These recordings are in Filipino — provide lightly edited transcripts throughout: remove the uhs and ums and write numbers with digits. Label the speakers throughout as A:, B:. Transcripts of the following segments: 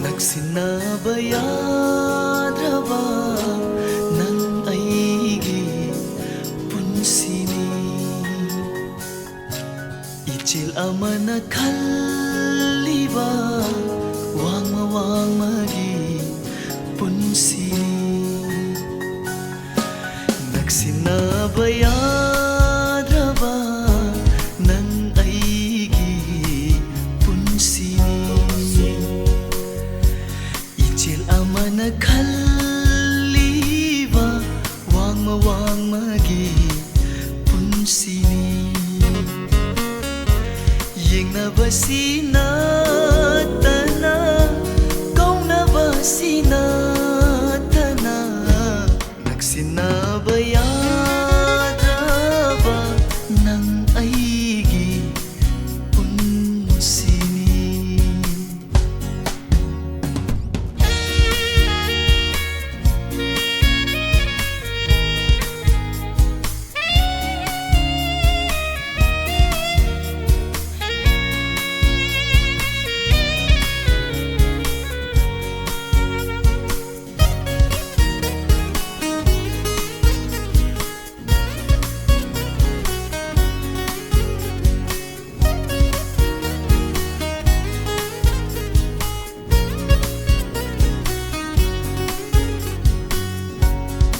A: Nagsinaba yadraba ng aigi punsini Ichil amana kalliba wang magi punsini Nagsinaba yadraba ng aigi punsini Amana kalliba wang magi punsini Yeng na basina tana kau na basina tana Nagsinaba yadraba ng aigi punsini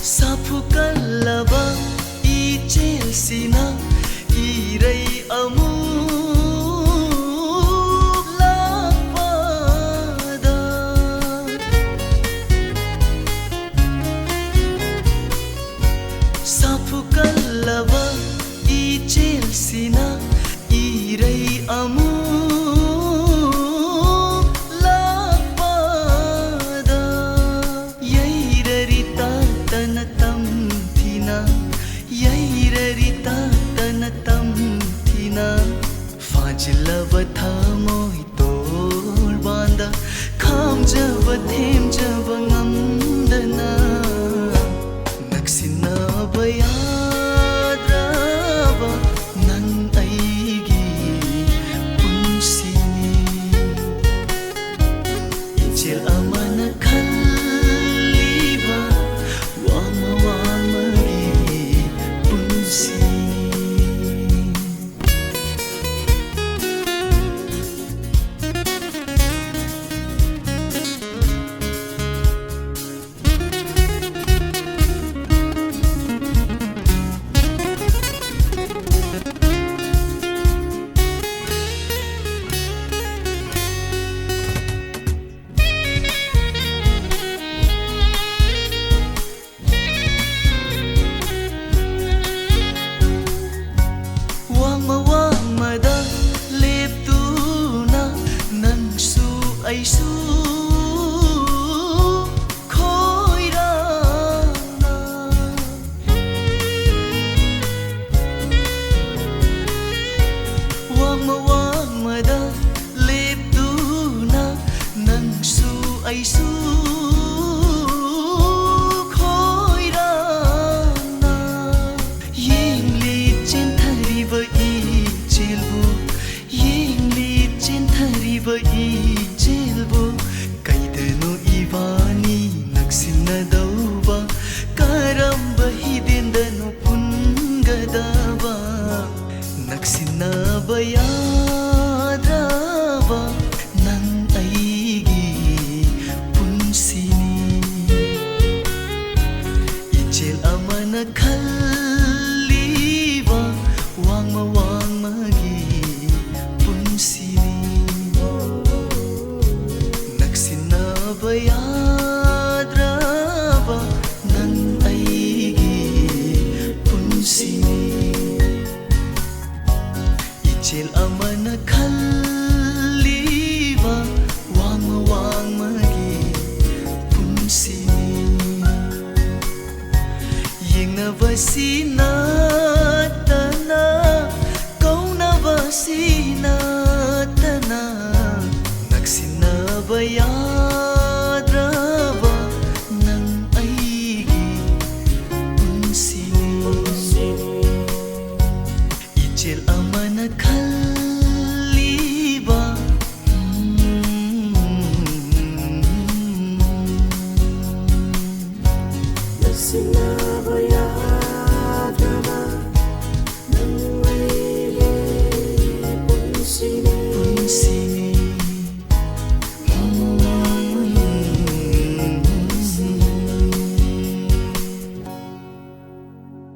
A: Sapukallaba ichil sina iray amu lakpada Sapukallaba ichil sina iray amu Fajlava thamoi tol banda khamjava themjava ngamdana Nagsinaba yadraba ng aigi punsini Ichil amana kalliba wang magi punsini Ai su khoi rana wang da lep tu na nang su ai su khoi rana yeng li chen thari ba I chelbu yeng li chen thari ba I Kaidano ibani nagsinadauba karamba hidendano pungadaba Nagsinaba yadraba ng aigi punsini Ichil amana kalliba wang magi punsini Nagsinaba yadraba ng aigi na vai si na